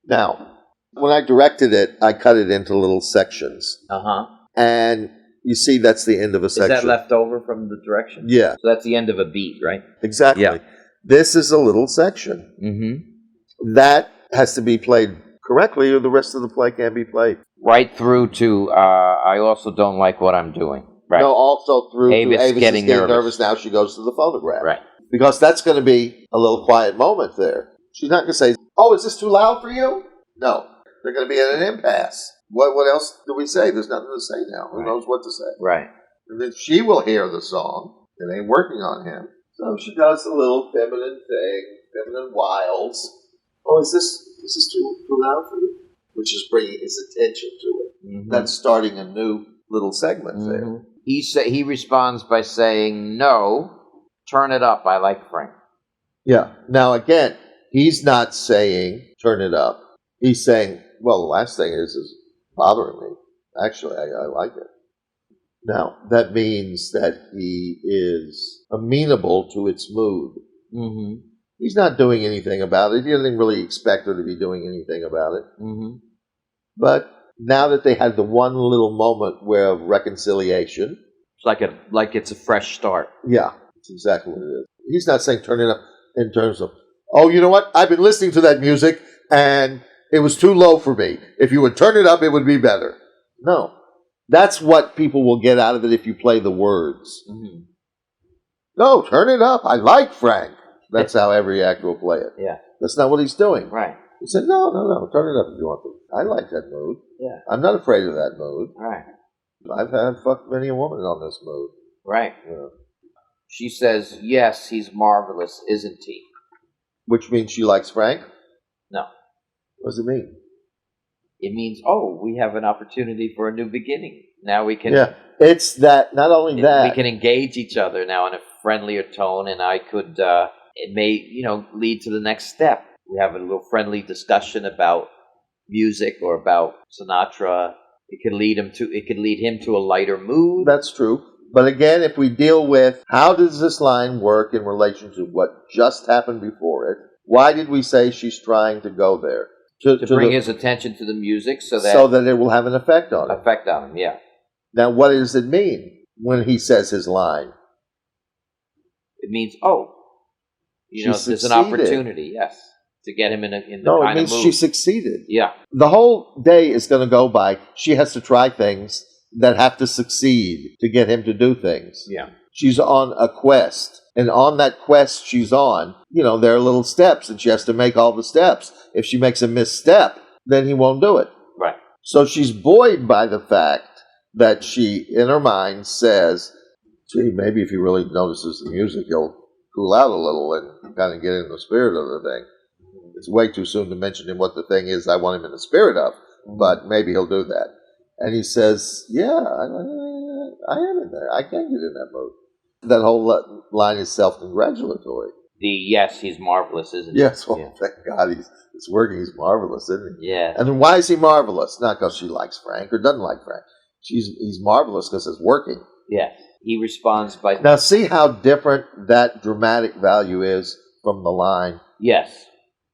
Now, when I directed it, I cut it into little sections. Uh-huh. And you see that's the end of a Is section. that left over from the direction? Yeah. So that's the end of a beat, right? Exactly. Yeah. This is a little section. Mm-hmm. That has to be played correctly or the rest of the play can't be played. Right through to, I also don't like what I'm doing. Right. No, also through Avis Avis getting is getting nervous. nervous now. She goes to the phonograph. Right. Because that's going to be a little quiet moment there. She's not going to say, oh, is this too loud for you? No. They're going to be at an impasse. What else do we say? There's nothing to say now. Who knows what to say? Right. And then she will hear the song. It ain't working on him. So she does the little feminine thing, feminine wiles. Oh, is this too loud for you? Which is bringing his attention to it. Mm-hmm. That's starting a new little segment there. Mm-hmm. He responds by saying, no, turn it up, I like Frank. Yeah. Now, again, he's not saying turn it up. He's saying, well, the last thing is bothering me. Actually, I like it. Now, that means that he is amenable to its mood. Mm-hmm. He's not doing anything about it. He doesn't really expect her to be doing anything about it. Mm-hmm. But now that they had the one little moment where of reconciliation. It's like it's a fresh start. Yeah, that's exactly what it is. He's not saying turn it up in terms of, oh, you know what? I've been listening to that music and it was too low for me. If you would turn it up, it would be better. No. That's what people will get out of it if you play the words. Mm-hmm. No, turn it up. I like Frank. That's how every actor will play it. Yeah. That's not what he's doing. Right. He said, no, turn it up if you want to. I like that mood. Yeah. I'm not afraid of that mood. Right. I've had fucked many a woman on this mood. Right. Yeah. She says, yes, he's marvelous, isn't he? Which means she likes Frank? No. What does it mean? It means, oh, we have an opportunity for a new beginning. Now we can... Yeah, it's that, not only that... We can engage each other now in a friendlier tone, and I could... it may, lead to the next step. We have a little friendly discussion about music or about Sinatra. It could lead him to a lighter mood. That's true. But again, if we deal with how does this line work in relation to what just happened before it, why did we say she's trying to go there? To bring his attention to the music so that it will have an effect on him. Effect on him, yeah. Now, what does it mean when he says his line? It means, there's an opportunity, yes, to get him in the kind of mood. No, it means she succeeded. Yeah. The whole day is going to go by. She has to try things that have to succeed to get him to do things. Yeah. She's on a quest. And on that quest she's on, there are little steps, and she has to make all the steps. If she makes a misstep, then he won't do it. Right. So she's buoyed by the fact that she, in her mind, says, gee, maybe if he really notices the music, he'll cool out a little and kind of get in the spirit of the thing. It's way too soon to mention him what the thing is I want him in the spirit of, but maybe he'll do that. And he says, yeah, I am in there. I can get in that mood. That whole line is self-congratulatory. Yes, he's marvelous, isn't he? Yes, well, thank God it's working. He's marvelous, isn't he? Yeah. And then why is he marvelous? Not because she likes Frank or doesn't like Frank. He's marvelous because it's working. Yeah. He responds by... Now, see how different that dramatic value is from the line? Yes.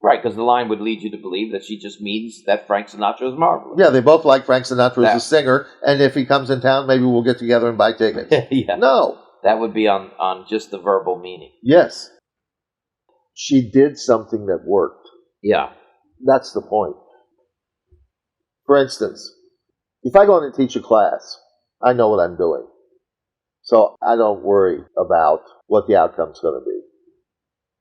Right, because the line would lead you to believe that she just means that Frank Sinatra is marvelous. Yeah, they both like Frank Sinatra as a singer, and if he comes in town, maybe we'll get together and buy tickets. Yeah. No. That would be on just the verbal meaning. Yes. She did something that worked. Yeah. That's the point. For instance, if I go in and teach a class, I know what I'm doing. So I don't worry about what the outcome's going to be.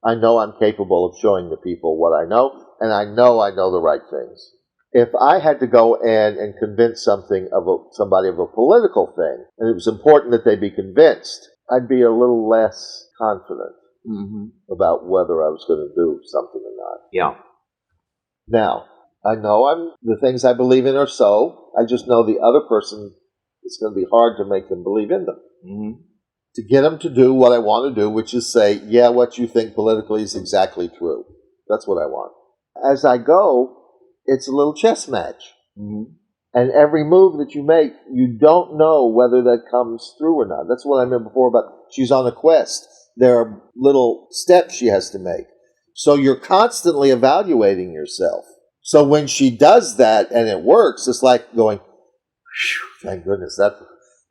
I know I'm capable of showing the people what I know, and I know the right things. if I had to go in and convince somebody of a political thing, and it was important that they be convinced, I'd be a little less confident about whether I was going to do something or not. Yeah. Now, I know the things I believe in are so. I just know the other person, it's going to be hard to make them believe in them. To get them to do what I want to do, which is say, yeah, what you think politically is exactly true. That's what I want. As I go, it's a little chess match. And every move that you make, you don't know whether that comes through or not. That's what I meant before about she's on a quest. There are little steps she has to make. So you're constantly evaluating yourself. So when she does that and it works, it's like going, thank goodness,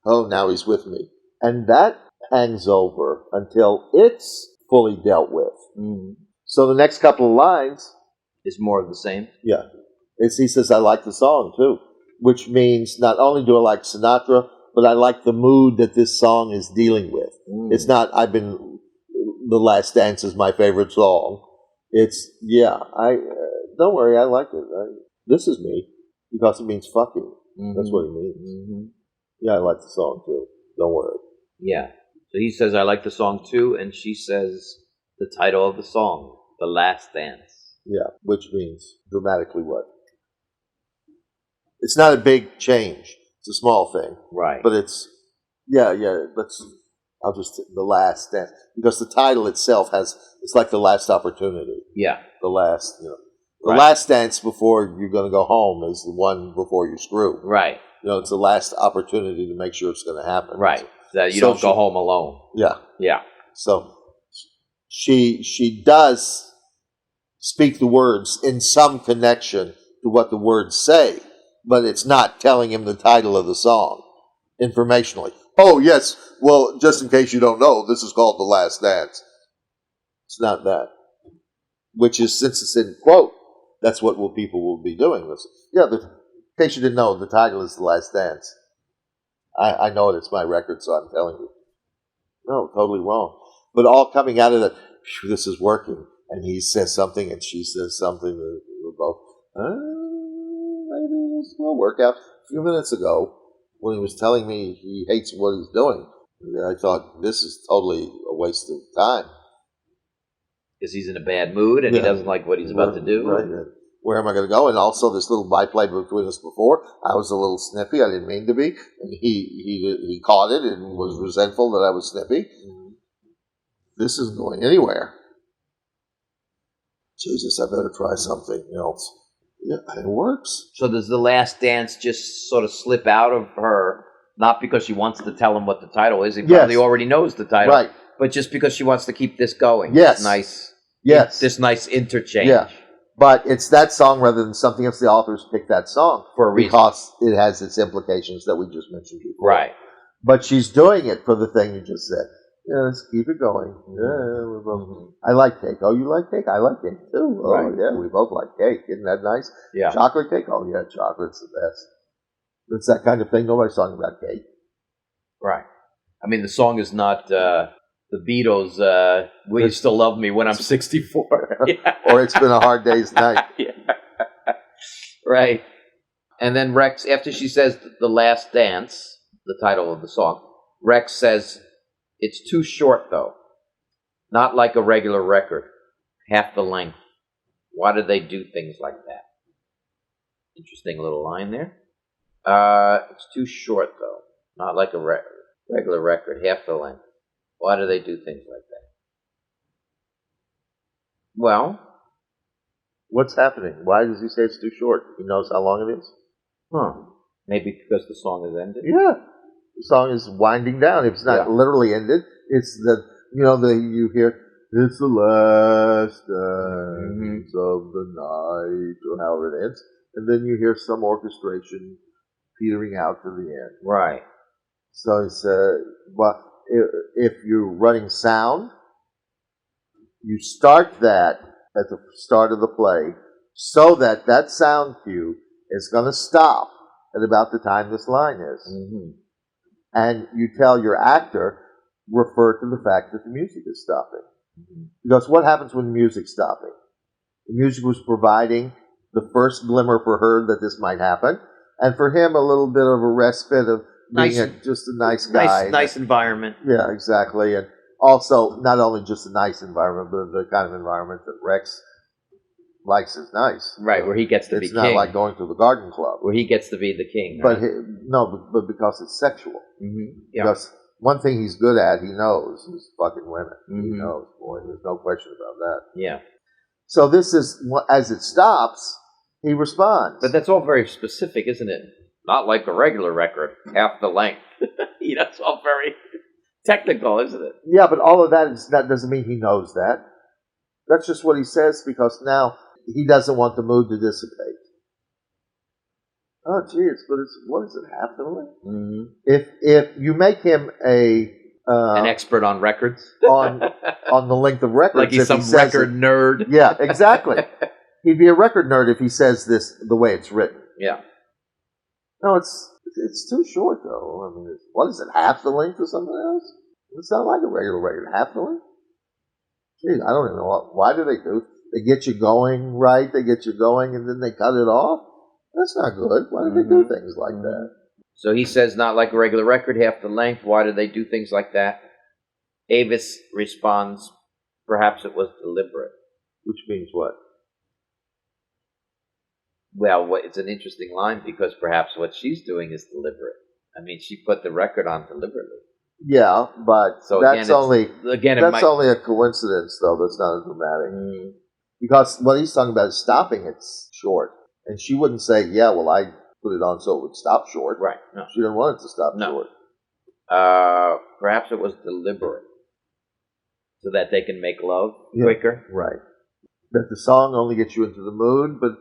now he's with me. And that hangs over until it's fully dealt with. So the next couple of lines is more of the same. Yeah. He says, I like the song too, which means not only do I like Sinatra, but I like the mood that this song is dealing with. It's not, The Last Dance is my favorite song. It's, don't worry, I like it. This is me, because it means fucking. That's what it means. Yeah, I like the song too. Don't worry. Yeah. So he says, I like the song too, and she says the title of the song, The Last Dance. Yeah, which means dramatically what? It's not a big change. It's a small thing. Right. But it's, The Last Dance. Because the title itself it's like the last opportunity. Yeah. The last, The last dance before you're going to go home is the one before you screw. Right. It's the last opportunity to make sure it's going to happen. Right. That you don't go home alone. Yeah. Yeah. So she does speak the words in some connection to what the words say, but it's not telling him the title of the song informationally. Oh, yes, well, just in case you don't know, this is called The Last Dance. It's not that. Which is, since it's in quote, that's what people will be doing. In case you didn't know, the title is The Last Dance. I know it, it's my record, so I'm telling you. No, totally wrong. But all coming out of that, this is working. And he says something and she says something. And we're both, maybe this will work out. A few minutes ago, when he was telling me he hates what he's doing, I thought, this is totally a waste of time. Because he's in a bad mood and he doesn't like what he's about to do. Right. Where am I going to go? And also this little byplay between us before, I was a little snippy. I didn't mean to be. And he caught it and was resentful that I was snippy. This isn't going anywhere. Jesus, I better try something else. Yeah, it works. So does The Last Dance just sort of slip out of her, not because she wants to tell him what the title is, he probably already knows the title, right? But just because she wants to keep this going. Yes. This nice interchange. Yeah. But it's that song rather than something else. The authors picked that song for a reason. Because it has its implications that we just mentioned before. Right. But she's doing it for the thing you just said. Yeah, let's keep it going. I like cake. Oh, you like cake? I like cake too. Oh, yeah, we both like cake. Isn't that nice? Yeah. Chocolate cake? Oh, yeah, chocolate's the best. It's that kind of thing. Nobody's talking about cake. Right. I mean, the song is not the Beatles, Will You Still Love Me When I'm 64? Or It's Been a Hard Day's Night. Right. And then Rex, after she says The Last Dance, the title of the song, Rex says, it's too short, though. Not like a regular record. Half the length. Why do they do things like that? Interesting little line there. It's too short, though. Not like a regular record. Half the length. Why do they do things like that? Well, what's happening? Why does he say it's too short? He knows how long it is? Maybe because the song is ended? Yeah. The song is winding down. If it's not literally ended, it's you hear, it's the last dance of the night, or however it ends. And then you hear some orchestration petering out to the end. Right. So it's, if you're running sound, you start that at the start of the play so that that sound cue is going to stop at about the time this line is. And you tell your actor, refer to the fact that the music is stopping. Because what happens when the music's stopping? The music was providing the first glimmer for her that this might happen, and for him a little bit of a respite of being just a nice guy. Nice environment. Yeah, exactly. And also, not only just a nice environment, but the kind of environment that Rex likes is nice. Right, where he gets to be It's king. not like going to the garden club. Where he gets to be the king. But Right? but because it's sexual. Yeah. Because one thing he's good at, he knows, is fucking women. He Mhm. knows, boy. There's no question about that. Yeah. So this is, as it stops, he responds. But that's all very specific, isn't it? Not like a regular record, half the length. It's all very technical, isn't it? Yeah, but all of that doesn't mean he knows that. That's just what he says because now he doesn't want the mood to dissipate. Oh, geez, but what is it, half the length? Mm-hmm. If you make him An expert on records? on the length of records, Like he's if some he says record nerd? yeah, exactly. He'd be a record nerd if he says this the way it's written. Yeah. No, it's too short though. I mean, what is it? Half the length or something else? It's not like a regular record. Half the length. Geez, I don't even know why do they do. They get you going right. They get you going, and then they cut it off. That's not good. Why do they do things like that? So he says, not like a regular record, half the length. Why do they do things like that? Avis responds, perhaps it was deliberate. Which means what? Well, it's an interesting line because perhaps what she's doing is deliberate. I mean, she put the record on deliberately. Yeah, but So that's only only a coincidence, though. That's not as dramatic. Because what he's talking about is stopping it short, and she wouldn't say, "Yeah, well, I put it on so it would stop short." Right. No. She didn't want it to stop short. Perhaps it was deliberate, so that they can make love Yeah. quicker. Right. That the song only gets you into the mood, but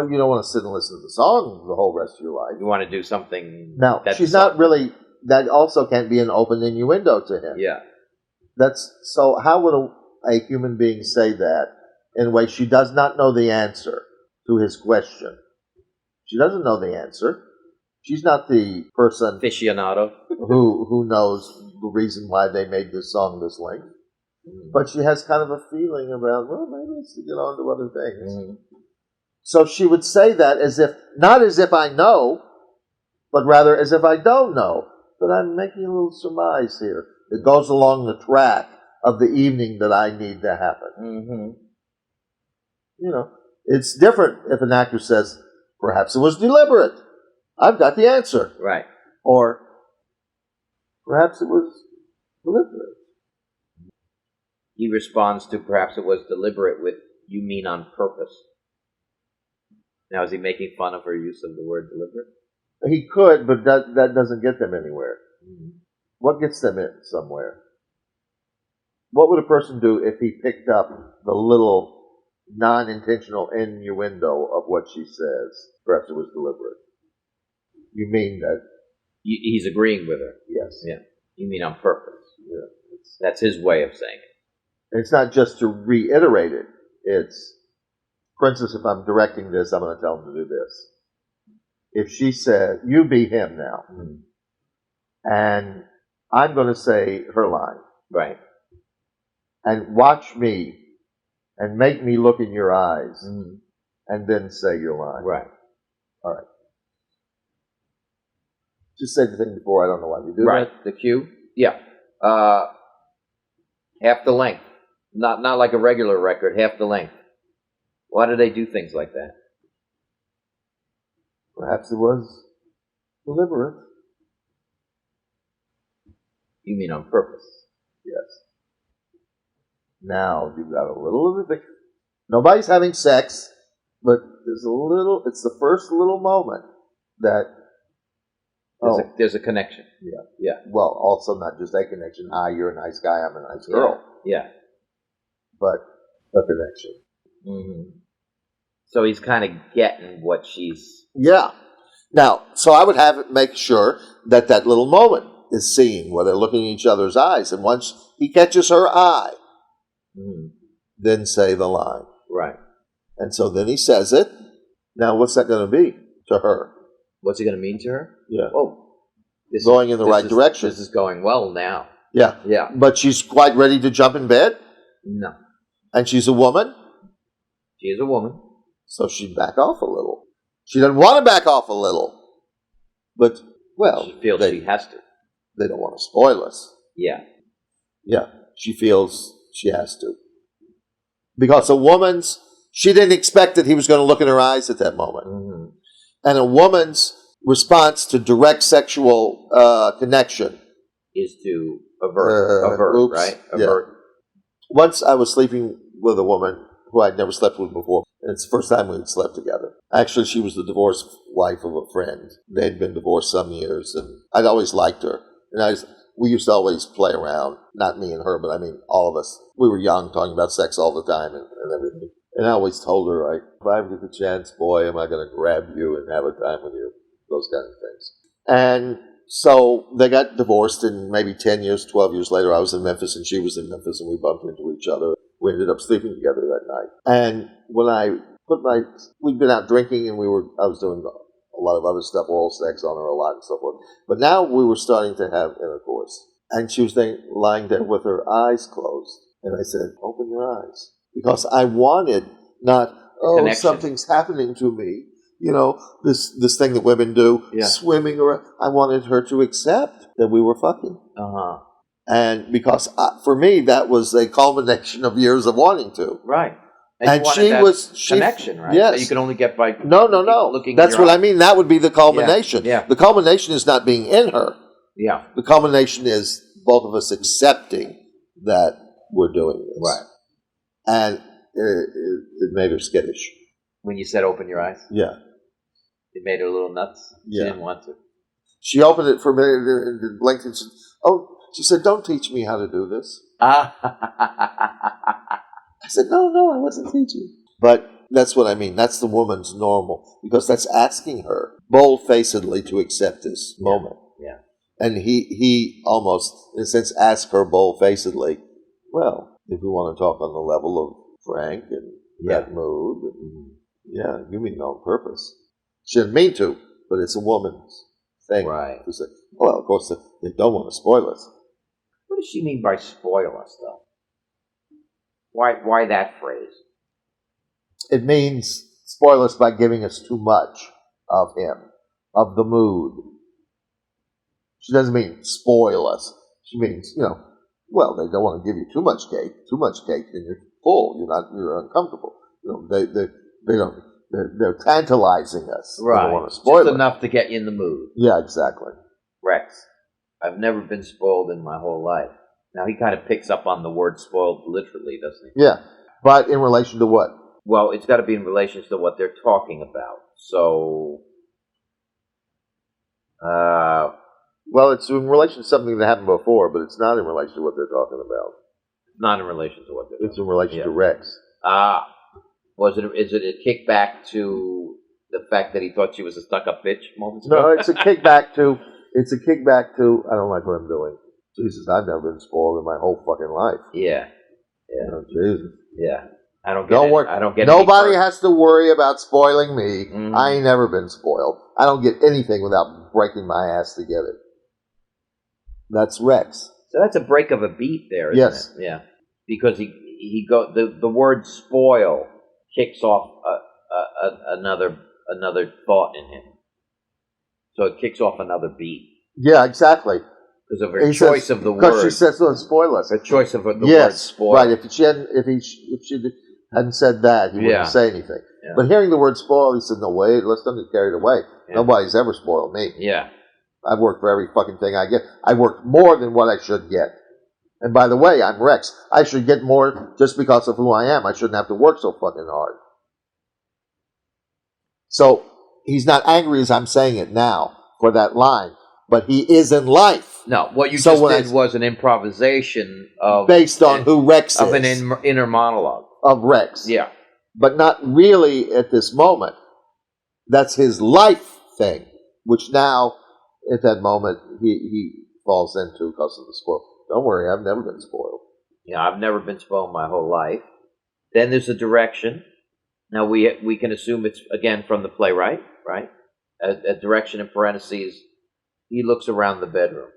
you don't want to sit and listen to the song the whole rest of your life. You want to do something. Now, she's not really. That also can't be an open innuendo to him. Yeah. So. How would a human being say that in a way she does not know the answer to his question? She doesn't know the answer. She's not the person Aficionado. who knows the reason why they made this song this length. But she has kind of a feeling about, well, maybe it's to get on to other things. So she would say that not as if I know, but rather as if I don't know. But I'm making a little surmise here. It goes along the track of the evening that I need to happen. It's different if an actor says, perhaps it was deliberate. I've got the answer. Right. Or perhaps it was deliberate. He responds to perhaps it was deliberate with, you mean on purpose. Now, is he making fun of her use of the word deliberate? He could, but that doesn't get them anywhere. What gets them in somewhere? What would a person do if he picked up the little non-intentional innuendo of what she says? Perhaps it was deliberate. You mean that? He's agreeing with her. Yes. Yeah. You mean on purpose. Yeah. That's his way of saying it. It's not just to reiterate it. It's, for instance, if I'm directing this, I'm going to tell him to do this. If she said, you be him now, and I'm going to say her line. Right. And watch me and make me look in your eyes and then say your line. Right. All right. Just say the thing before. I don't know why you do right. that. The cue? Yeah. Half the length. Not like a regular record, half the length. Why do they do things like that? Perhaps it was deliberate. You mean on purpose? Yes. Now you've got a little of the thing. Nobody's having sex, but it's the first little moment that there's a connection. Yeah. Yeah. Well, also not just a connection. Hi, you're a nice guy, I'm a nice girl. Yeah. But a connection. So he's kind of getting what she's... Yeah. Now, so I would have it make sure that little moment is seen, where they're looking in each other's eyes. And once he catches her eye, then say the line. Right. And so then he says it. Now, what's that going to be to her? What's it going to mean to her? Yeah. Oh. Going in the right direction. This is going well now. Yeah. Yeah. But she's quite ready to jump in bed? No. And she's a woman? She is a woman. So she'd back off a little. She doesn't want to back off a little. But, well, She feels she has to. they don't want to spoil us. Yeah. Yeah, she feels she has to. Because she didn't expect that he was going to look in her eyes at that moment. Mm-hmm. And a woman's response to direct sexual connection is to avert, right? Avert. Yeah. Once I was sleeping with a woman who I'd never slept with before, and it's the first time we had slept together. Actually, she was the divorced wife of a friend. They'd been divorced some years, and I'd always liked her. And we used to always play around, not me and her, but I mean all of us. We were young, talking about sex all the time and everything. And I always told her, like, if I ever get the chance, boy, am I going to grab you and have a time with you. Those kind of things. And so they got divorced, and maybe 10 years, 12 years later, I was in Memphis and she was in Memphis, and we bumped into each other. We ended up sleeping together that night. And when we'd been out drinking, and I was doing a lot of other stuff, oral sex on her a lot and so forth. But now we were starting to have intercourse. And she was lying there with her eyes closed. And I said, open your eyes. Because I wanted not, connection. Something's happening to me. You know, this thing that women do, swimming around. I wanted her to accept that we were fucking. Uh-huh. And because for me, that was a culmination of years of wanting to. Right. And she connection, right? Yes. That you can only get by No. looking. That's what I mean. That would be the culmination. Yeah. The culmination is not being in her. Yeah. The culmination is both of us accepting that we're doing this. Right. And it made her skittish. When you said open your eyes? Yeah. It made her a little nuts? Yeah. She didn't want to? She opened it for a minute and blinked and said, she said, don't teach me how to do this. I said, no, I wasn't teaching. But that's what I mean. That's the woman's normal. Because that's asking her bold-facedly to accept this moment. Yeah. And he almost, in a sense, asked her bold-facedly, well, if we want to talk on the level of Frank and that mood, you mean on purpose. She didn't mean to, but it's a woman's thing. Right. To say, well, of course, they don't want to spoil us. What does she mean by spoil us, though? Why that phrase? It means spoil us by giving us too much of him, of the mood. She doesn't mean spoil us. She means, well, they don't want to give you too much cake. Too much cake, then you're full. You're uncomfortable. They don't. They're tantalizing us. Right. They don't want to spoil Just it. enough to get you in the mood. Yeah, exactly. Rex, I've never been spoiled in my whole life. Now, he kind of picks up on the word spoiled literally, doesn't he? Yeah, but in relation to what? Well, it's got to be in relation to what they're talking about. So, well, it's in relation to something that happened before, but it's not in relation to what they're talking about. Not in relation to what they're talking about. It's in relation to Rex. Is it a kickback to the fact that he thought she was a stuck-up bitch moments ago? No, it's a kickback to, I don't like what I'm doing. Jesus, I've never been spoiled in my whole fucking life. Yeah. Jesus. Yeah. I don't get Nobody has to worry about spoiling me. Mm-hmm. I ain't never been spoiled. I don't get anything without breaking my ass to get it. That's Rex. So that's a break of a beat there, isn't it? Yeah. Because the word spoil kicks off another thought in him. So it kicks off another beat. Yeah, exactly. Because of her choice of the word. Because she says, don't spoil us. Her choice of the word spoil. Right. If she hadn't said that, he wouldn't say anything. Yeah. But hearing the word spoil, he said, no, wait, let's don't get carried away. Yeah. Nobody's ever spoiled me. Yeah. I've worked for every fucking thing I get. I worked more than what I should get. And by the way, I'm Rex. I should get more just because of who I am. I shouldn't have to work so fucking hard. So he's not angry as I'm saying it now for that line, but he is in life. No, what you just did was an improvisation of based on who Rex is. Of an inner monologue. Of Rex. Yeah. But not really at this moment. That's his life thing, which now, at that moment, he falls into because of the spoil. Don't worry, I've never been spoiled. Yeah, I've never been spoiled my whole life. Then there's a direction. Now, we can assume it's, again, from the playwright, right? A direction in parentheses. He looks around the bedroom.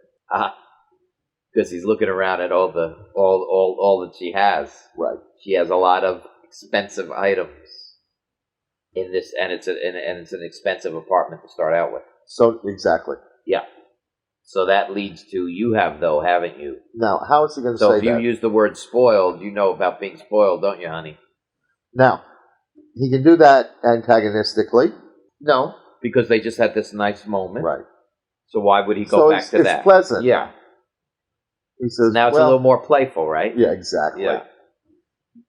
Because he's looking around at all that she has. Right. She has a lot of expensive items. in this, and it's an expensive apartment to start out with. So exactly. Yeah. So that leads to you have though, haven't you? Now, how is he going to So say if you that? use the word spoiled, you know about being spoiled, don't you, honey? Now, he can do that antagonistically. No, because they just had this nice moment. Right. So why would he go So back to that? it's pleasant. Yeah. He says, Now it's well, a little more playful, right? Yeah, exactly. Yeah.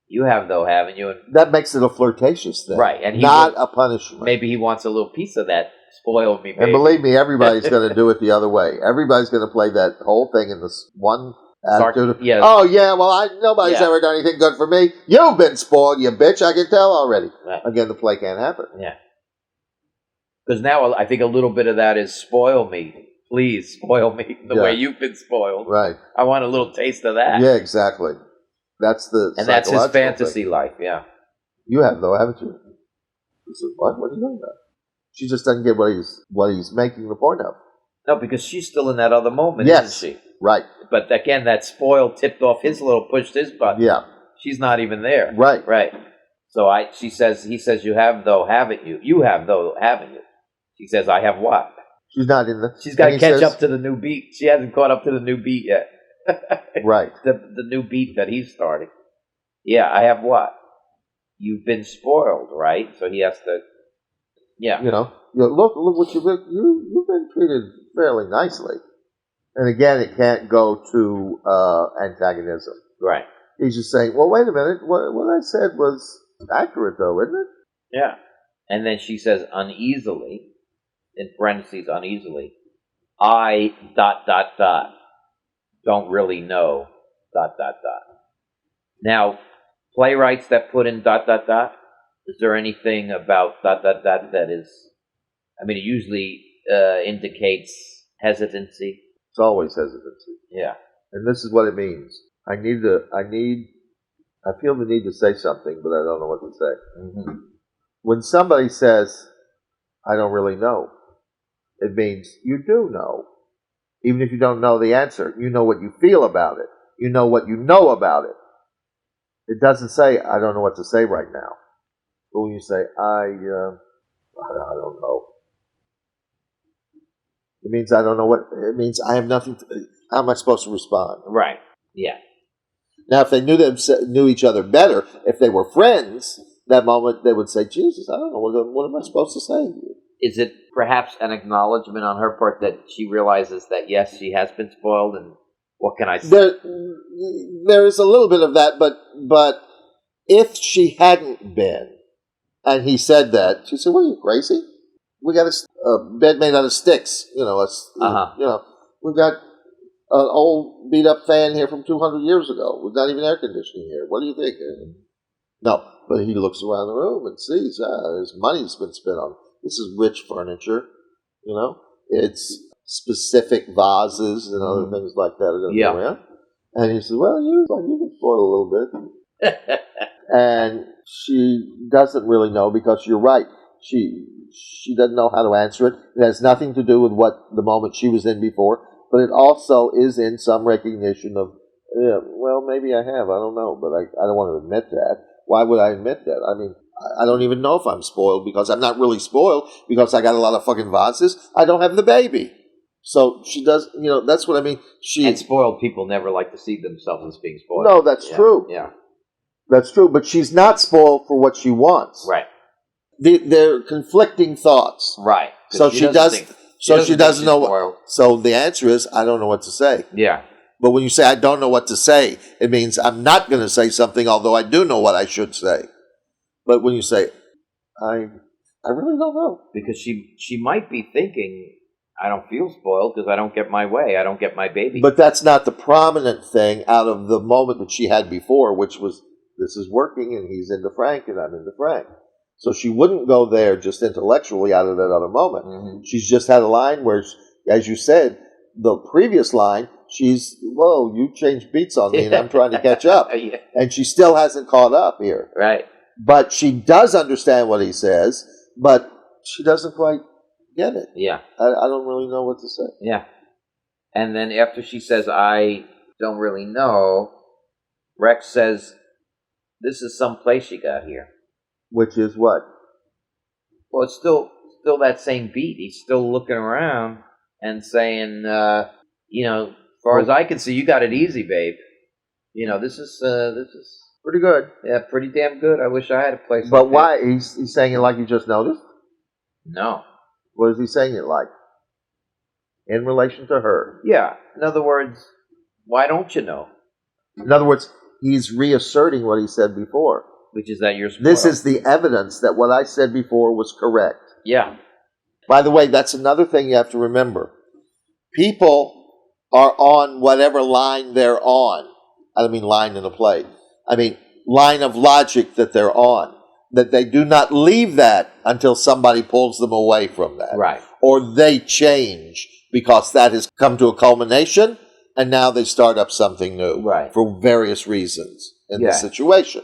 You have though, haven't you? And That makes it a flirtatious thing. Right, and he not would- a punishment. maybe he wants a little piece of that spoiled me, baby. And believe me, everybody's going to do it the other way. Everybody's going to play that whole thing in this one attitude. Yeah. Oh, yeah, well, nobody's Yeah. ever done anything good for me. You've been spoiled, you bitch. I can tell already. Right. Again, the play can't happen. Yeah. Because now I think a little bit of that is spoil me. Please spoil me the Yeah. way you've been spoiled. Right. I want a little taste of that. Yeah, exactly. That's the And that's his psychological fantasy thing. life, yeah. You have, though, haven't you? He says, what? What are you doing about? She just doesn't get what he's making the point of. No, because she's still in that other moment, Yes. isn't she? Right. But again, that spoil tipped off pushed his button. Yeah. She's not even there. Right. Right. So he says, you have though, haven't you? You have though, haven't you? She says, I have what? She's not in the... She's got to and he catch says- up to the new beat. She hasn't caught up to the new beat yet. Right. The new beat that he's starting. Yeah, I have what? You've been spoiled, right? So he has to... Yeah. Look what you've been treated fairly nicely. And again, it can't go to antagonism. Right. He's just saying, well, wait a minute, what I said was accurate, though, isn't it? Yeah. And then she says uneasily, in parentheses, uneasily, I ... don't really know ... Now, playwrights that put in ... is there anything about ... that is, I mean, it usually indicates hesitancy. It's always hesitancy. Yeah. And this is what it means. I feel the need to say something, but I don't know what to say. Mm-hmm. When somebody says, I don't really know, it means you do know. Even if you don't know the answer, you know what you feel about it. You know what you know about it. It doesn't say, I don't know what to say right now. But when you say, I don't know, it means I don't know what, it means I have nothing, how am I supposed to respond? Right. Yeah. Now, if they knew each other better, if they were friends, that moment they would say, Jesus, I don't know, what am I supposed to say to you? Is it perhaps an acknowledgement on her part that she realizes that, yes, she has been spoiled, and what can I say? There is a little bit of that, but if she hadn't been, and he said that, she said, what are you, crazy? We got a bed made out of sticks, we've got an old beat-up fan here from 200 years ago. We've not even air conditioning here. What do you think? No, but he looks around the room and sees, there's money's been spent on. This is rich furniture, It's specific vases and other things like that are going to be around. And he says, well, you can spoil a little bit. And she doesn't really know because you're right. She doesn't know how to answer it. It has nothing to do with what the moment she was in before, but it also is in some recognition of, well, maybe I have. I don't know, but I don't want to admit that. Why would I admit that? I mean, I don't even know if I'm spoiled because I'm not really spoiled because I got a lot of fucking vases. I don't have the baby. So she does, that's what I mean. And spoiled people never like to see themselves as being spoiled. No, that's true. Yeah. That's true, but she's not spoiled for what she wants. Right. They're conflicting thoughts. Right. So she doesn't know. Spoiled. So the answer is, I don't know what to say. Yeah. But when you say I don't know what to say, it means I'm not going to say something, although I do know what I should say. But when you say, I really don't know. Because she might be thinking, I don't feel spoiled because I don't get my way. I don't get my baby. But that's not the prominent thing out of the moment that she had before, which was, this is working and he's into Frank and I'm into Frank. So she wouldn't go there just intellectually out of that other moment. Mm-hmm. She's just had a line where, as you said, the previous line, she's, whoa, you changed beats on me and I'm trying to catch up. Yeah. And she still hasn't caught up here. Right. But she does understand what he says, but she doesn't quite get it. Yeah. I don't really know what to say. Yeah. And then after she says, I don't really know, Rex says, this is some place you got here. Which is what? Well, it's still that same beat. He's still looking around and saying, as far as I can see, you got it easy, babe. This is Pretty good. yeah, pretty damn good. I wish I had a place. But like why? He's saying it like he just noticed? that. No. What is he saying it like? In relation to her. Yeah. In other words, why don't you know? In other words, he's reasserting what he said before. Which is that you're spoiled. This is the evidence that what I said before was correct. Yeah. By the way, that's another thing you have to remember. People are on whatever line they're on. I don't mean line in a play. I mean line of logic that they're on. That they do not leave that until somebody pulls them away from that. Right. Or they change because that has come to a culmination and now they start up something new. Right. For various reasons in the Yeah. situation.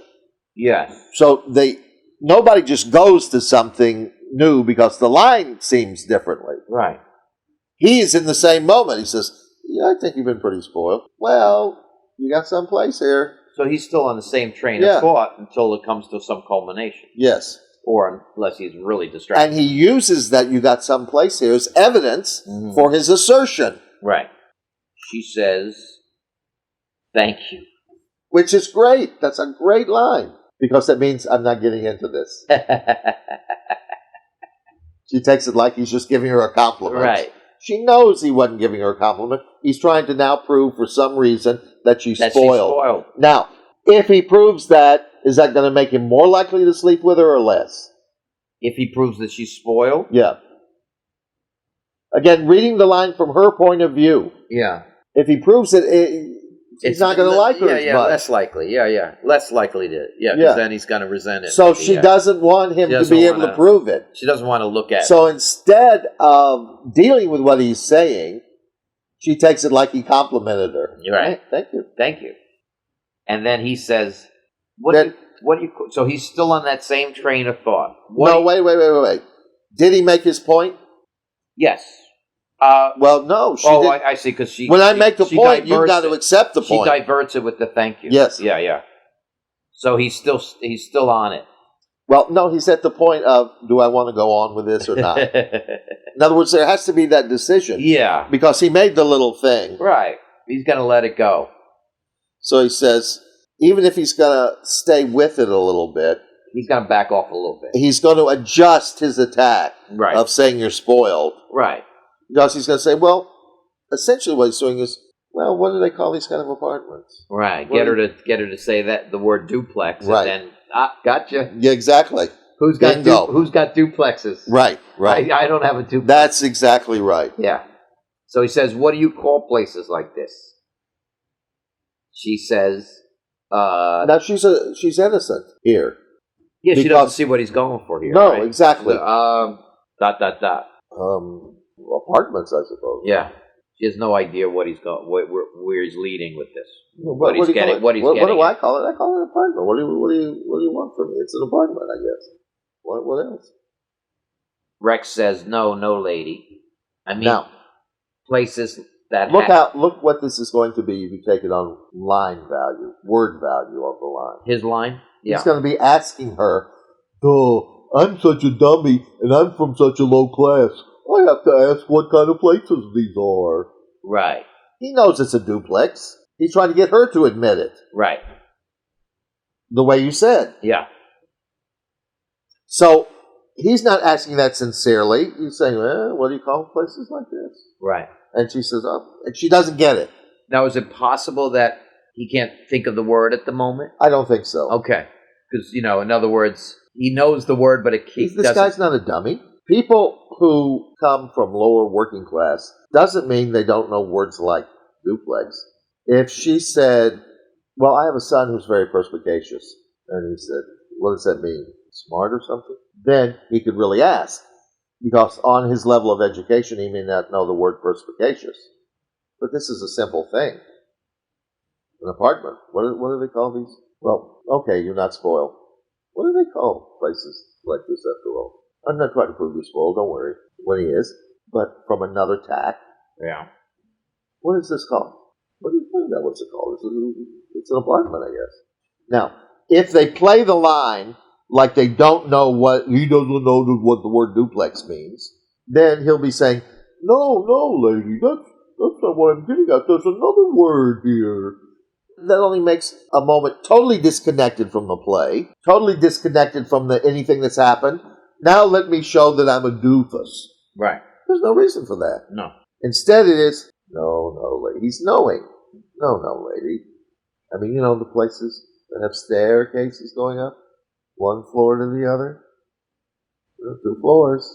Yeah. So nobody just goes to something new because the line seems differently. Right. He is in the same moment. He says, yeah, I think you've been pretty spoiled. Well, you got someplace here. So he's still on the same train Yeah. of thought until it comes to some culmination. Yes. Or unless he's really distracted. And he uses that you got someplace here as evidence for his assertion. Right. She says, thank you. Which is great. That's a great line. Because that means I'm not getting into this. She takes it like he's just giving her a compliment. Right. She knows he wasn't giving her a compliment. He's trying to now prove for some reason that she's spoiled. Now, if he proves that, is that going to make him more likely to sleep with her or less? If he proves that she's spoiled? Yeah. Again, reading the line from her point of view. Yeah. If he proves it, he's not going to like her as much. Less likely. Yeah. Less likely to. Yeah, because then he's going to resent it. So she doesn't want him to be able to prove it. She doesn't want to look at it. So instead of dealing with what he's saying, she takes it like he complimented her. Right. Hey, thank you. And then he says, so he's still on that same train of thought. Wait. Did he make his point? Yes. Well, no. She didn't. I see, because when I make the point, you've got to accept the point. She diverts it with the thank you. Yes. Yeah. So he's still on it. Well, no, he's at the point of, do I want to go on with this or not? In other words, there has to be that decision. Yeah. Because he made the little thing. Right. He's going to let it go. So he says, even if he's going to stay with it a little bit, he's going to back off a little bit. He's going to adjust his attack right. of saying you're spoiled. Right. Because he's going to say, well, essentially what he's doing is, well, what do they call these kind of apartments? Right. Get her to say that the word duplex. Right. And then, gotcha. Yeah, exactly. Who's got duplexes? Right. I don't have a duplex. That's exactly right. Yeah. So he says, what do you call places like this? She says, now she's innocent here. Yeah, she doesn't see what he's going for here. No, right? exactly. Apartments, I suppose. Yeah. She has no idea what he's going, where he's leading with this. What do I call it? I call it an apartment. What do you want from me? It's an apartment, I guess. What else? Rex says, no, lady. I mean, places that look what this is going to be if you take it on line value, word value of the line. His line? Yeah. He's going to be asking her, oh, I'm such a dummy and I'm from such a low class. I have to ask what kind of places these are. Right. He knows it's a duplex. He's trying to get her to admit it. Right. The way you said. Yeah. So he's not asking that sincerely. He's saying, what do you call places like this? Right. And she says, and she doesn't get it. Now, is it possible that he can't think of the word at the moment? I don't think so. Okay. Because, in other words, he knows the word, but this guy's not a dummy. People who come from lower working class doesn't mean they don't know words like duplex. If she said, well, I have a son who's very perspicacious, and he said, what does that mean? Smart or something? Then he could really ask, because on his level of education, he may not know the word perspicacious. But this is a simple thing. An apartment. What do they call these? Well, okay, you're not spoiled. What do they call places like this after all? I'm not trying to prove you're spoiled, don't worry, when he is. But from another tack. Yeah. What is this called? What do you think that? What's it called? It's an apartment, I guess. Now, if they play the line like they don't know what, he doesn't know what the word duplex means, then he'll be saying, no, lady, that's not what I'm getting at. There's another word here. That only makes a moment totally disconnected from the play, totally disconnected from anything that's happened. Now let me show that I'm a doofus. Right. There's no reason for that. No. Instead it is, no, lady. He's knowing. No, lady. I mean, the places that have staircases going up, one floor to the other, 2 floors.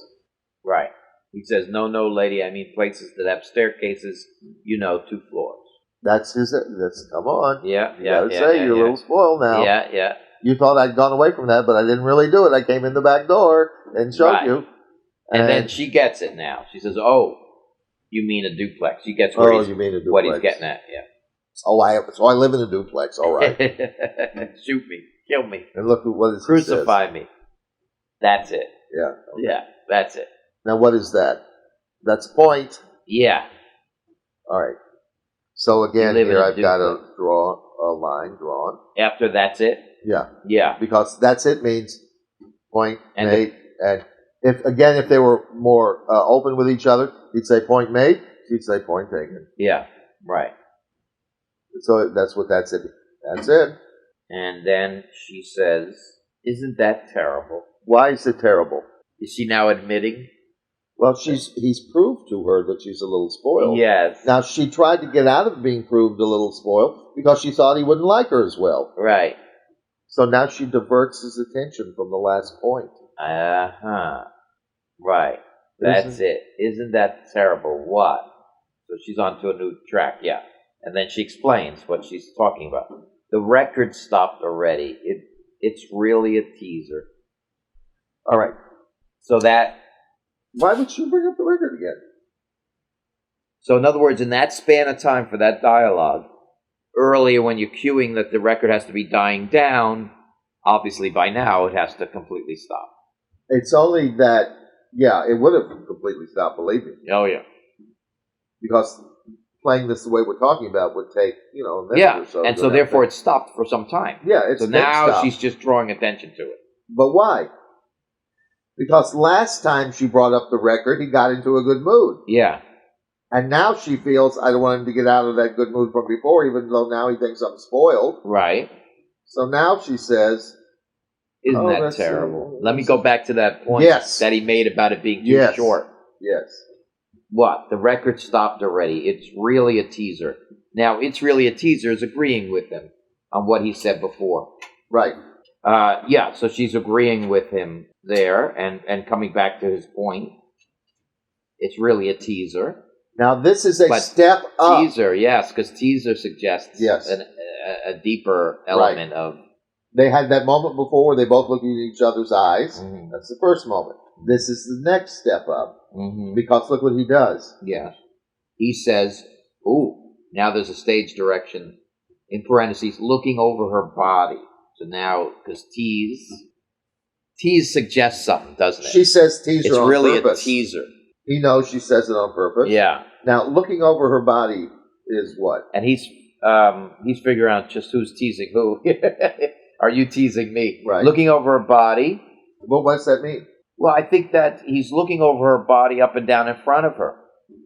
Right. He says, no, lady. I mean places that have staircases, 2 floors. That's come on. Yeah, You gotta say you're a little spoiled now. Yeah. You thought I'd gone away from that, but I didn't really do it. I came in the back door and showed Right. you. And then she gets it now. She says, oh, you mean a duplex. She gets what you mean a duplex. what he's getting at, yeah. So I live in a duplex, all right. Shoot me. Kill me. And look at what it Crucify me. That's it. Yeah. Yeah, that's it. Now what is that? That's point. Yeah. All right. So again, You live in here a I've got to duplex. draw a line drawn. After that's it? Yeah. Yeah. Because that's it means point And made. And if they were more open with each other, he'd say point made. She'd say point taken. Yeah, right. So that's what that's it. That's it. And then she says, isn't that terrible? Why is it terrible? Is she now admitting? Well, he's proved to her that she's a little spoiled. Yes. Now, she tried to get out of being proved a little spoiled because she thought he wouldn't like her as well. Right. So now she diverts his attention from the last point. Uh-huh. Right. That's it. Isn't that terrible? What? So she's on to a new track, yeah. And then she explains what she's talking about. The record stopped already. It's really a teaser. All right. So that... Why would she bring up the record again? So in other words, in that span of time for that dialogue, earlier when you're cueing that the record has to be dying down, obviously by now it has to completely stop. It's only that, yeah, it would have completely stopped, believe me. Oh, yeah. Because playing this the way we're talking about would take, a minute Yeah, or so. and so therefore it stopped for some time. Yeah, it's So now stopped. she's just drawing attention to it. But why? Because last time she brought up the record, he got into a good mood. Yeah. And now she feels, I don't want him to get out of that good mood from before, even though now he thinks I'm spoiled. Right. So now she says, Isn't that that's terrible? Let me go back to that point that he made about it being too short. Yes. What? The record stopped already. It's really a teaser. Now, it's really a teaser is agreeing with him on what he said before. Right. Yeah, so she's agreeing with him there and coming back to his point. It's really a teaser. Now, this is a step up. Teaser, yes, because teaser suggests a deeper element of... They had that moment before where they both look in each other's eyes. Mm-hmm. That's the first moment. This is the next step up. Mm-hmm. Because look what he does. Yeah. He says, ooh, now there's a stage direction, in parentheses, looking over her body. So now, because tease suggests something, doesn't it? She says teaser it's on really purpose. A teaser. He knows she says it on purpose. Yeah. Now, looking over her body is what? And he's figuring out just who's teasing who. Are you teasing me? Right. Looking over her body. Well, what's that mean? Well, I think that he's looking over her body up and down in front of her,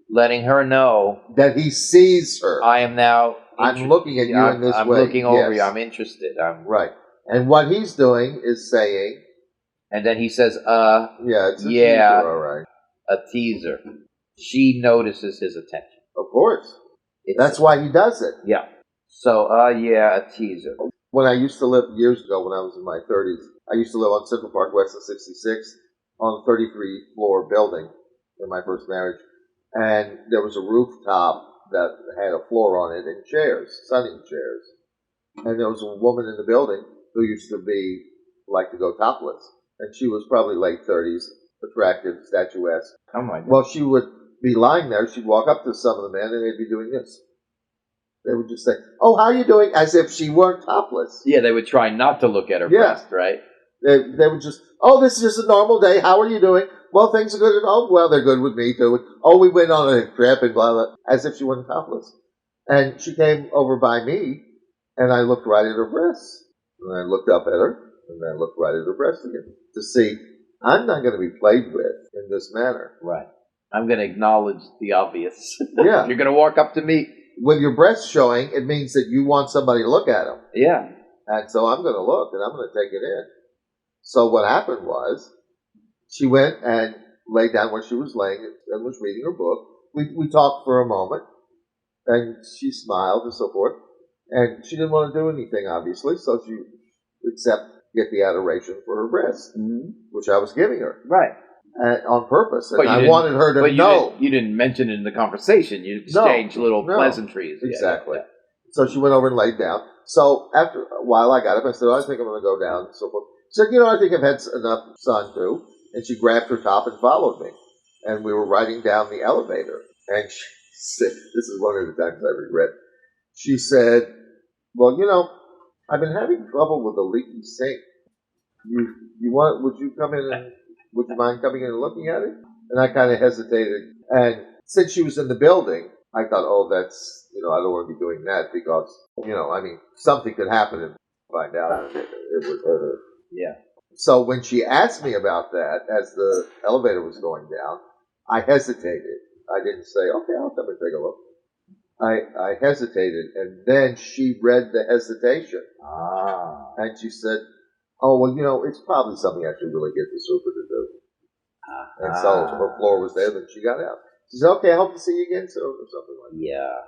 letting her know that he sees her. I am now... I'm looking at you in this I'm way. I'm looking over you. I'm interested. Right. And what he's doing is saying... And then he says, yeah, it's a teaser, all right. A teaser. She notices his attention. Of course. That's why he does it. Yeah. So, yeah, a teaser. When I used to live years ago, when I was in my 30s, I used to live on Central Park West of 66 on a 33-floor building in my first marriage. And there was a rooftop that had a floor on it and chairs, sunning chairs. And there was a woman in the building who used to like to go topless. And she was probably late 30s, attractive, statuesque. Oh, my God. Well, she would be lying there. She'd walk up to some of the men and they'd be doing this. They would just say, oh, how are you doing? As if she weren't topless. Yeah, they would try not to look at her breast, right? They would just, oh, this is just a normal day. How are you doing? Well, things are good at home. Well, they're good with me, too. Oh, we went on a trip and blah, blah, as if she wasn't topless. And she came over by me, and I looked right at her breasts. And I looked up at her, and then looked right at her breast again to see I'm not going to be played with in this manner. Right. I'm going to acknowledge the obvious. Yeah. You're going to walk up to me. With your breasts showing, it means that you want somebody to look at them. Yeah. And so I'm going to look and I'm going to take it in. So what happened was she went and lay down where she was laying and was reading her book. We talked for a moment and she smiled and so forth. And she didn't want to do anything, obviously, so she except get the adoration for her breasts, which I was giving her. Right. On purpose. And But I wanted her to know. You didn't mention it in the conversation. You exchanged little pleasantries. Exactly. Yeah. So she went over and laid down. So after a while I got up, I said, I think I'm going to go down and so forth. She said, I think I've had enough sun too. And she grabbed her top and followed me. And we were riding down the elevator. And she said, this is one of the times I regret. She said, well, I've been having trouble with a leaky sink. Would you mind coming in and looking at it? And I kind of hesitated. And since she was in the building, I thought, that's, I don't want to be doing that because, something could happen and find out it would hurt her. Yeah. So when she asked me about that as the elevator was going down, I hesitated. I didn't say, okay, I'll come and take a look. I hesitated, and then she read the hesitation. And she said, oh, well, it's probably something I should really get the super to do. And so her floor was there, then she got out. She said, okay, I hope to see you again soon, or something like that. Yeah.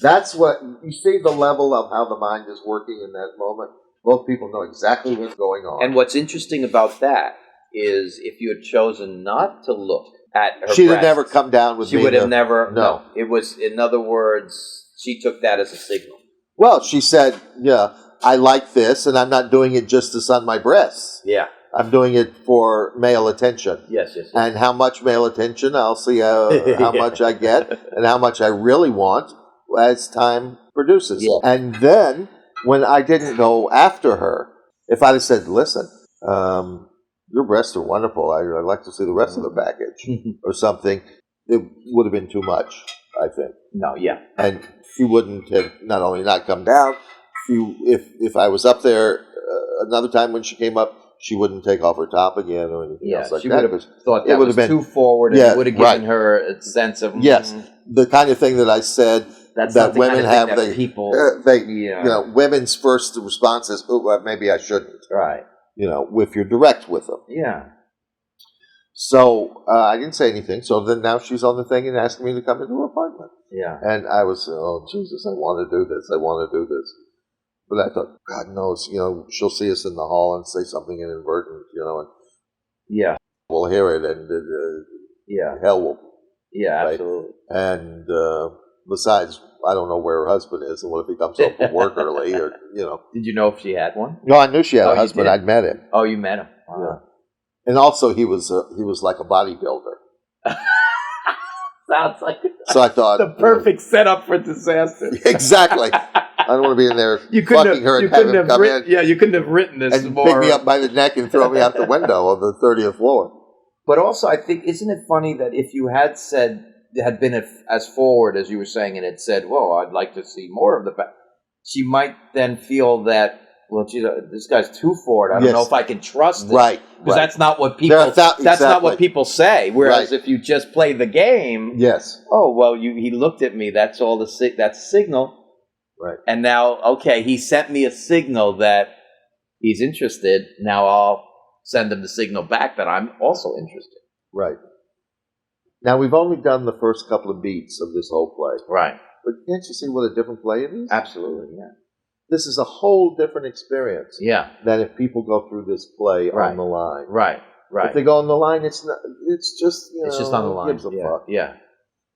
That's what, you see the level of how the mind is working in that moment? Both people know exactly what's going on. And what's interesting about that is if you had chosen not to look at her she'd have never come down with me. She would have never. No. It was, in other words, she took that as a signal. Well, she said, yeah, I like this, and I'm not doing it just to sun my breasts. Yeah. I'm doing it for male attention. Yes. And how much male attention, I'll see how much I get and how much I really want as time produces. Yeah. And then, when I didn't go after her, if I'd have said, listen, your breasts are wonderful, I'd like to see the rest of the package or something, it would have been too much, I think. No, yeah. And she wouldn't have not only not come down, if I was up there another time when she came up, she wouldn't take off her top again or anything else like that. She would have thought that was too forward, and it would have given her a sense of... Yes, the kind of thing that I said that women have, women's first response is, well, maybe I shouldn't. Right. If you're direct with them. Yeah. So I didn't say anything. So then now she's on the thing and asking me to come into her apartment. Yeah. And I was, oh, Jesus, I want to do this. I want to do this. But I thought, God knows, she'll see us in the hall and say something inadvertent, and yeah, we'll hear it, and hell will. Yeah, right? Absolutely. And besides, I don't know where her husband is, and what if he comes home from work early, or Did you know if she had one? No, I knew she had a husband. I'd met him. Oh, you met him. Wow. Yeah. And also, he was like a bodybuilder. Sounds like so I thought the perfect setup for disaster. Exactly. I don't want to be in there fucking her and have him come in. Yeah, you couldn't have written this and more. Pick me up by the neck and throw me out the window of the 30th floor. But also, I think, isn't it funny that if you had been as forward as you were saying and had said, well, I'd like to see more of she might then feel that, well, geez, this guy's too forward. I don't know if I can trust him. Right. Because that's not what people that's not what people say. Whereas if you just play the game, yes. Oh, well, he looked at me. That's all that's a signal. Right. And now, okay, he sent me a signal that he's interested. Now I'll send him the signal back that I'm also interested. Right. Now, we've only done the first couple of beats of this whole play. Right. But can't you see what a different play it is? Absolutely, yeah. This is a whole different experience. Yeah. Than if people go through this play on the line. Right. If they go on the line, it's just, it's just on the line. Gives a fuck. Yeah.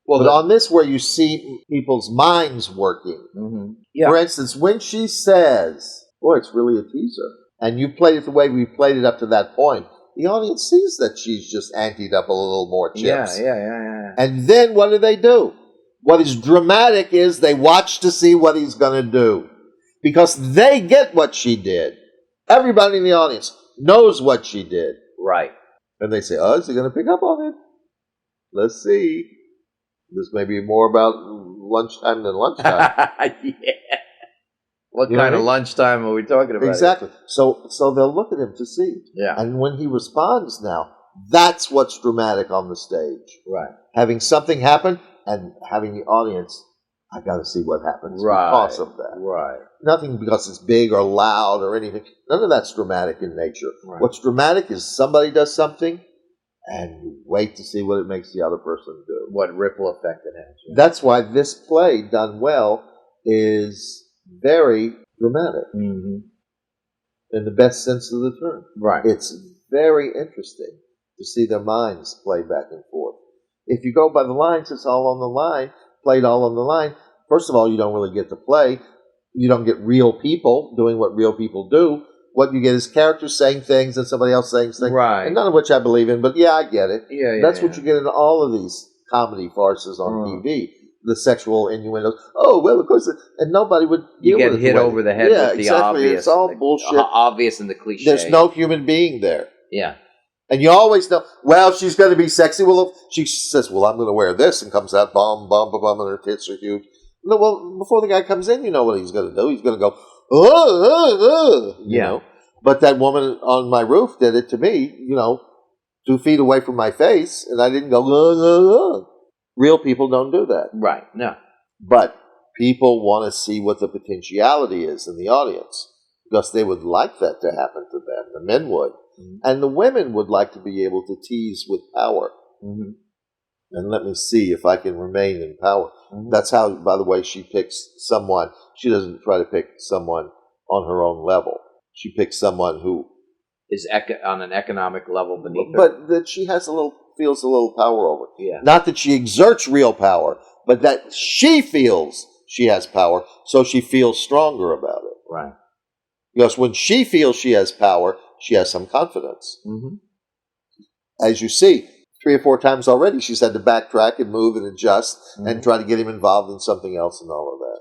Well, but on this, where you see people's minds working. Mm-hmm. Yeah. For instance, when she says, boy, it's really a teaser, and you played it the way we played it up to that point, the audience sees that she's just anteed up a little more chips. Yeah. And then what do? What is dramatic is they watch to see what he's going to do. Because they get what she did. Everybody in the audience knows what she did. Right. And they say, oh, is he going to pick up on it? Let's see. This may be more about lunchtime than lunchtime. Yeah. What You know kind what I of mean? lunchtime are we talking about? Exactly. So they'll look at him to see. Yeah. And when he responds now, that's what's dramatic on the stage. Right. Having something happen and having the audience, I got to see what happens because of that. Right. Nothing because it's big or loud or anything. None of that's dramatic in nature. Right. What's dramatic is somebody does something and you wait to see what it makes the other person do. What ripple effect it has. Yeah. That's why this play, done well, is very dramatic Mm-hmm. in the best sense of the term. Right. It's very interesting to see their minds play back and forth. If you go by the lines, it's all on the line, played all on the line. First of all, you don't really get to play. You don't get real people doing what real people do. What you get is characters saying things and somebody else saying things. Right. And none of which I believe in, but yeah, I get it. Yeah. That's what you get in all of these comedy farces on TV. The sexual innuendos. Oh, well, of course. And nobody would You deal get with it hit the way- over the head Yeah, with the exactly. obvious. It's all and the bullshit. Obvious and the cliche. There's no human being there. Yeah. And you always know, well, she's going to be sexy. Well, she says, well, I'm going to wear this, and comes out, bum, bum, bum, bum, and her tits are huge. No, well, before the guy comes in, you know what he's going to do. He's going to go, you know. But that woman on my roof did it to me, 2 feet away from my face, and I didn't go, Real people don't do that. Right. No. But people want to see what the potentiality is in the audience because they would like that to happen to them. The men would. Mm-hmm. And the women would like to be able to tease with power. Mm-hmm. And let me see if I can remain in power. Mm-hmm. That's how, by the way, she picks someone. She doesn't try to pick someone on her own level. She picks someone who is on an economic level beneath her. But that she feels a little power over. Yeah. Not that she exerts real power, but that she feels she has power, so she feels stronger about it. Right. Because when she feels she has power, she has some confidence. Mm-hmm. As you see, 3 or 4 times already, she's had to backtrack and move and adjust and try to get him involved in something else and all of that.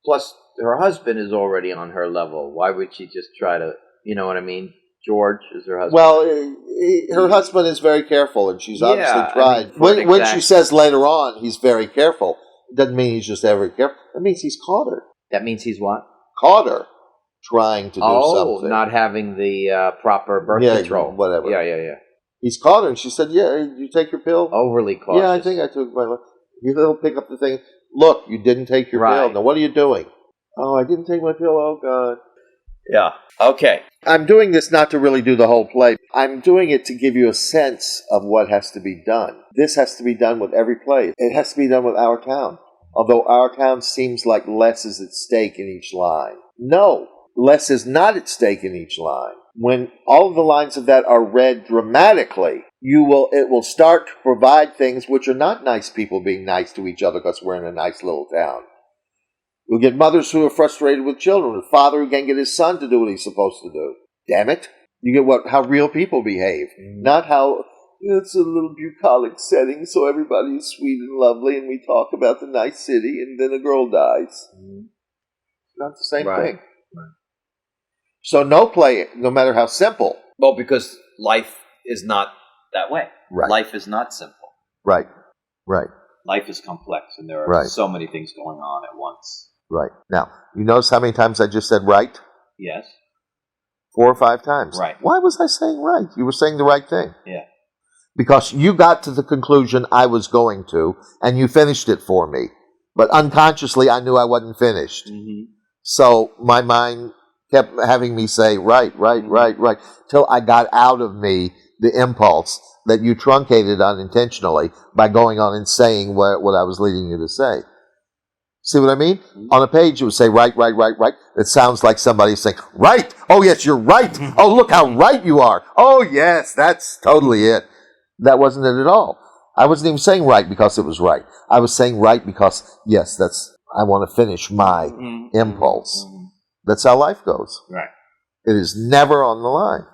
Plus, her husband is already on her level. Why would she just try to, you know what I mean? George is her husband. Well, her husband is very careful, and she's obviously tried. I mean, when she says later on he's very careful, it doesn't mean he's just very careful. That means he's caught her. That means he's what? Caught her trying to do something. Not having the proper birth control. Whatever. Yeah. He's caught her, and she said, yeah, you take your pill? Overly cautious. Yeah, I think I took my... He'll pick up the thing. Look, you didn't take your pill. Now, what are you doing? Oh, I didn't take my pill. Oh, God. Yeah. Okay. I'm doing this not to really do the whole play. I'm doing it to give you a sense of what has to be done. This has to be done with every play. It has to be done with Our Town. Although Our Town seems like less is at stake in each line. No, less is not at stake in each line. When all of the lines of that are read dramatically, it will start to provide things which are not nice people being nice to each other because we're in a nice little town. You'll get mothers who are frustrated with children, a father who can't get his son to do what he's supposed to do. Damn it. You get how real people behave, not how it's a little bucolic setting so everybody is sweet and lovely and we talk about the nice city and then a girl dies. Not the same thing. Right. So no play, no matter how simple. Well, because life is not that way. Right. Life is not simple. Right. Life is complex and there are so many things going on at once. Right. Now, you notice how many times I just said right? Yes. 4 or 5 times. Right. Why was I saying right? You were saying the right thing. Yeah. Because you got to the conclusion I was going to, and you finished it for me. But unconsciously, I knew I wasn't finished. Mm-hmm. So my mind kept having me say right, till I got out of me the impulse that you truncated unintentionally by going on and saying what I was leading you to say. See what I mean? Mm-hmm. On a page, it would say right. It sounds like somebody saying, right. Oh, yes, you're right. Oh, look how right you are. Oh, yes, that's totally it. That wasn't it at all. I wasn't even saying right because it was right. I was saying right because, yes, I want to finish my impulse. Mm-hmm. That's how life goes. Right. It is never on the line.